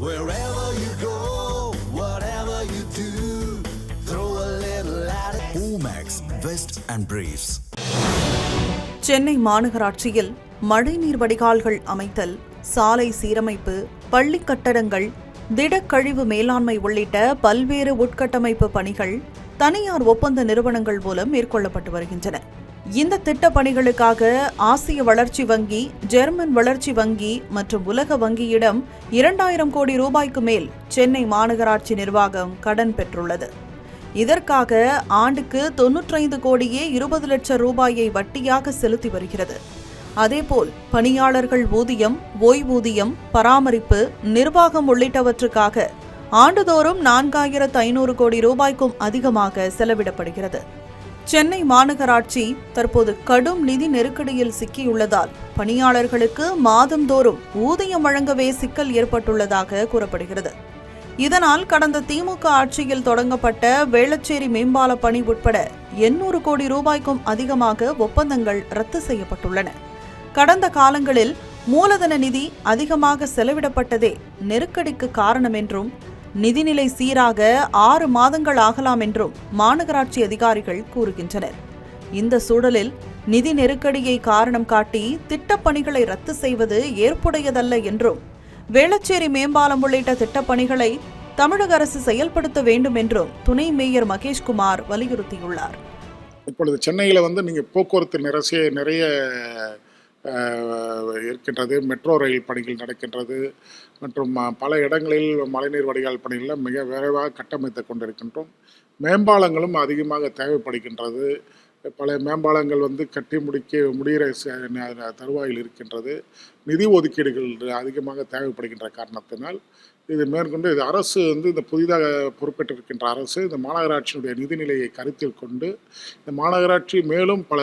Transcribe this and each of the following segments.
Wherever you go, whatever you do, throw a little at it. Omax, Vest and Briefs. Chennai மாநகராட்சியில் மழைநீர் வடிகால்கள் அமைத்தல், சாலை சீரமைப்பு, பள்ளி கட்டடங்கள், திடக்கழிவு மேலாண்மை உள்ளிட்ட பல்வேறு உட்கட்டமைப்பு பணிகள் தனியார் ஒப்பந்த நிறுவனங்கள் மூலம் மேற்கொள்ளப்பட்டு வருகின்றன. இந்த திட்டப் பணிகளுக்காக ஆசிய வளர்ச்சி வங்கி, ஜெர்மன் வளர்ச்சி வங்கி மற்றும் உலக வங்கியிடம் 2000 கோடி ரூபாய்க்கு மேல் சென்னை மாநகராட்சி நிர்வாகம் கடன் பெற்றுள்ளது. இதற்காக ஆண்டுக்கு 95 கோடியே 20 லட்சம் ரூபாயை வட்டியாக செலுத்தி வருகிறது. அதேபோல் பணியாளர்கள் ஊதியம், ஓய்வூதியம், பராமரிப்பு, நிர்வாகம் உள்ளிட்டவற்றுக்காக ஆண்டுதோறும் 4500 கோடி ரூபாய்க்கும் அதிகமாக செலவிடப்படுகிறது. சென்னை மாநகராட்சி தற்போது கடும் நிதி நெருக்கடியில் சிக்கியுள்ளதால் பணியாளர்களுக்கு மாதந்தோறும் ஊதியம் வழங்கவே சிக்கல் ஏற்பட்டுள்ளதாக கூறப்படுகிறது. இதனால் கடந்த திமுக ஆட்சியில் தொடங்கப்பட்ட வேளச்சேரி மேம்பால பணி உட்பட 800 கோடி ரூபாய்க்கும் அதிகமாக ஒப்பந்தங்கள் ரத்து செய்யப்பட்டுள்ளன. கடந்த காலங்களில் மூலதன நிதி அதிகமாக செலவிடப்பட்டதே நெருக்கடிக்கு காரணம் என்றும், நிதிநிலை சீராக 6 மாதங்கள் ஆகலாம் என்றும் மாநகராட்சி அதிகாரிகள் கூறுகின்றனர். இந்த சூழலில் நிதி நெருக்கடியை காரணம் காட்டி திட்டப்பணிகளை ரத்து செய்வது ஏற்புடையதல்ல என்றும், வேளச்சேரி மேம்பாலம் உள்ளிட்ட திட்டப்பணிகளை தமிழக அரசு செயல்படுத்த வேண்டும் என்றும் துணை மேயர் மகேஷ்குமார் வலியுறுத்தியுள்ளார். இப்பொழுது சென்னையில் நீங்கள் போக்குவரத்து நிறைய இருக்கின்றது. மெட்ரோ ரயில் பணிகள் நடக்கின்றது மற்றும் பல இடங்களில் மழைநீர் வடிகால் பணிகளில் மிக விரைவாக கட்டமைத்து கொண்டிருக்கின்றோம். மேம்பாலங்களும் அதிகமாக தேவைப்படுகின்றது. பல மேம்பாலங்கள் கட்டி முடிகிற தருவாயில் இருக்கின்றது. நிதி ஒதுக்கீடுகள் அதிகமாக தேவைப்படுகின்ற காரணத்தினால் இது மேற்கொண்டு அரசு இந்த புதிதாக பொறுப்பேற்றிருக்கின்ற அரசு இந்த மாநகராட்சியினுடைய நிதிநிலையை கருத்தில் கொண்டு இந்த மாநகராட்சி மேலும் பல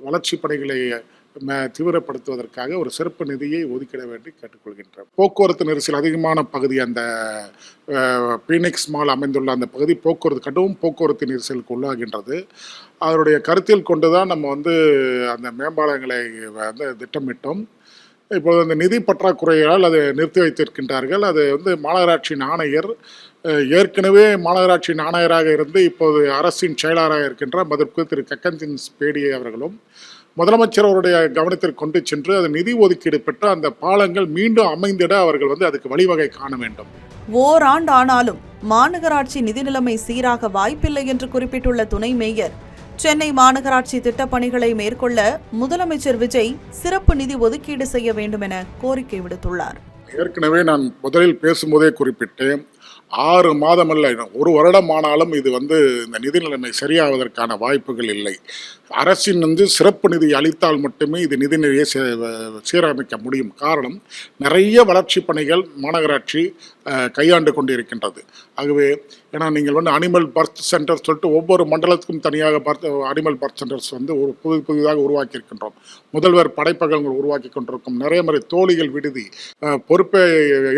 வளர்ச்சி பணிகளை தீவிரப்படுத்துவதற்காக ஒரு சிறப்பு நிதியை ஒதுக்கிட வேண்டி கேட்டுக்கொள்கின்றோம். போக்குவரத்து நெரிசல் அதிகமான பகுதி அந்த பீனிக்ஸ் மால் அமைந்துள்ள அந்த பகுதி கடும் போக்குவரத்து நெரிசலுக்கு உள்ளாகின்றது. அதனுடைய கருத்தில் கொண்டுதான் நம்ம அந்த மேம்பாலங்களை திட்டமிட்டோம். இப்போது அந்த நிதி பற்றாக்குறையால் அதை நிறுத்தி வைத்திருக்கின்றார்கள். அது மாநகராட்சியின் ஆணையர் ஏற்கனவே மாநகராட்சியின் ஆணையராக இருந்து இப்போது அரசின் செயலாளராக இருக்கின்ற மதற்கு திரு கக்கன்சிங் ஸ்பேடி அவர்களும் முதலமைச்சர் அவருடைய கவனத்திற்கு கொண்டு சென்று அது நிதி ஒதுக்கீடு பெற்று அந்த பாலங்கள் மீண்டும் அமைந்திட அவர்கள் அதுக்கு வழிவகை காண வேண்டும். ஓராண்டு ஆனாலும் மாநகராட்சி நிதி நிலைமை சீராக வாய்ப்பில்லை என்று குறிப்பிட்டுள்ள துணை மேயர், சென்னை மாநகராட்சி திட்டப்பணிகளை மேற்கொள்ள முதலமைச்சர் விஜய் சிறப்பு நிதி ஒதுக்கீடு செய்ய வேண்டும் என கோரிக்கை விடுத்துள்ளார். ஏற்கனவே நான் முதலில் பேசும்போதே குறிப்பிட்டேன், 6 மாதம் அல்ல 1 வருடம் ஆனாலும் இது இந்த நிதி நிலைமை சரியாவதற்கான வாய்ப்புகள் இல்லை. அரசின் சிறப்பு நிதி அளித்தால் மட்டுமே இது நிதிநிலையை சீரமைக்க முடியும். காரணம், நிறைய வளர்ச்சி பணிகள் மாநகராட்சி கையாண்டு கொண்டிருக்கின்றது. ஆகவே ஏன்னா நீங்கள் அனிமல் பர்த் சென்டர் சொல்லிட்டு ஒவ்வொரு மண்டலத்துக்கும் தனியாக அனிமல் பர்த் சென்டர்ஸ் ஒரு புதிதாக உருவாக்கி இருக்கின்றோம். முதல்வர் படைப்பகங்கள் உருவாக்கி கொண்டிருக்கும். நிறைய முறை தோழிகள் விடுதி பொறுப்பை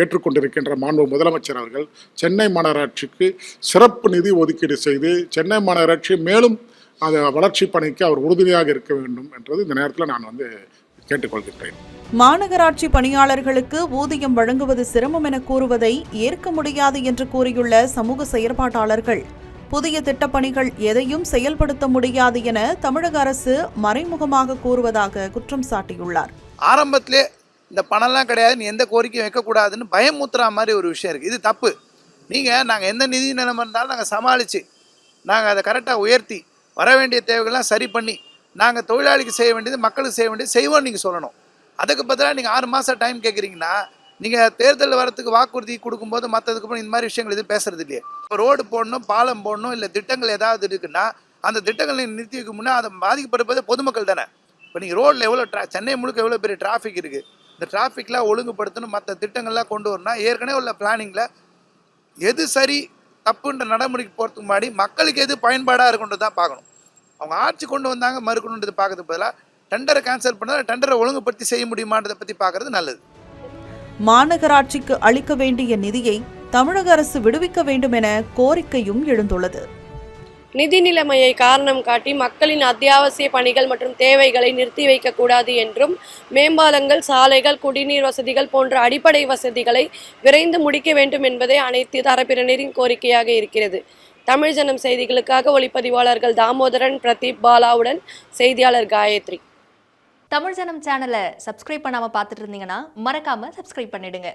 ஏற்றுக்கொண்டிருக்கின்ற மாண்பு முதலமைச்சர் அவர்கள் சென்னை மாநகராட்சிக்கு சிறப்பு நிதி ஒதுக்கீடு செய்து சென்னை மாநகராட்சி மேலும் அந்த வளர்ச்சி பணிக்கு அவர் உறுதுணையாக இருக்க வேண்டும் என்றது இந்த நேரத்தில் நான் கேட்டுக்கொள்கின்றேன். மாநகராட்சி பணியாளர்களுக்கு ஊதியம் வழங்குவது சிரமம் என கூறுவதை ஏற்க முடியாது என்று கூறியுள்ள சமூக செயற்பாட்டாளர்கள், புதிய திட்டப்பணிகள் எதையும் செயல்படுத்த முடியாது என தமிழக அரசு மறைமுகமாக கூறுவதாக குற்றம் சாட்டியுள்ளார். ஆரம்பத்திலே இந்த பணம்லாம் கிடையாது, எந்த கோரிக்கையும் வைக்கக்கூடாதுன்னு பயமுத்துறா மாதிரி ஒரு விஷயம் இருக்குது. இது தப்பு. நாங்கள் எந்த நிதி நிலைமை இருந்தாலும் நாங்கள் சமாளித்து நாங்கள் அதை கரெக்டாக உயர்த்தி வர வேண்டிய தேவைகள்லாம் சரி பண்ணி நாங்கள் தொழிலாளிக்கு செய்ய வேண்டியது மக்களுக்கு செய்ய வேண்டியது செய்வோம்னு நீங்கள் சொல்லணும். அதுக்கு பதிலாக நீங்கள் 6 மாதம் டைம் கேட்குறீங்கன்னா நீங்கள் தேர்தலில் வரத்துக்கு வாக்குறுதி கொடுக்கும்போது மற்றதுக்கப்புறம் இந்த மாதிரி விஷயங்கள் எதுவும் பேசுறது இல்லையே. ரோடு போடணும், பாலம் போடணும், இல்லை திட்டங்கள் ஏதாவது இருக்குன்னா அந்த திட்டங்களை நிறுத்தி வைக்க முன்னே அதை பாதிக்கப்படுவது பொதுமக்கள் தானே. இப்போ நீங்கள் ரோட்டில் எவ்வளோ சென்னை முழுக்க எவ்வளோ பெரிய டிராஃபிக் இருக்குது, இந்த டிராஃபிக்லாம் ஒழுங்குபடுத்தணும், மற்ற திட்டங்கள்லாம் கொண்டு வரணும்னா ஏற்கனவே உள்ள பிளானிங்கில் எது சரி தப்புன்ற நடைமுறைக்கு போகிறதுக்கு முன்னாடி மக்களுக்கு எது பயன்பாடாக இருக்குன்றது தான் பார்க்கணும். அவங்க ஆட்சி கொண்டு வந்தாங்க மறுக்கணுன்றது பார்க்கறதுக்கு பதிலாக டெண்டரை கேன்சல் பண்ணால் டெண்டரை ஒழுங்குபடுத்தி செய்ய முடியுமான்றதை பற்றி பார்க்கறது நல்லது. மாநகராட்சிக்கு அளிக்க வேண்டிய நிதியை தமிழக அரசு விடுவிக்க வேண்டும் என கோரிக்கையும் எழுந்துள்ளது. நிதி நிலைமையை காரணம் காட்டி மக்களின் அத்தியாவசிய பணிகள் மற்றும் தேவைகளை நிறுத்தி வைக்கக்கூடாது என்றும் மேம்பாலங்கள், சாலைகள், குடிநீர் வசதிகள் போன்ற அடிப்படை வசதிகளை விரைந்து முடிக்க வேண்டும் என்பதே அனைத்து தரப்பினரின் கோரிக்கையாக இருக்கிறது. தமிழ் ஜனம் செய்திகளுக்காக ஒளிப்பதிவாளர்கள் தாமோதரன், பிரதீப், பாலாவுடன் செய்தியாளர் காயத்ரி. தமிழ் ஜனம் சேனலை சப்ஸ்கிரைப் பண்ணாம பார்த்துட்டு இருந்தீங்கன்னா மறக்காம சப்ஸ்கிரைப் பண்ணிடுங்க.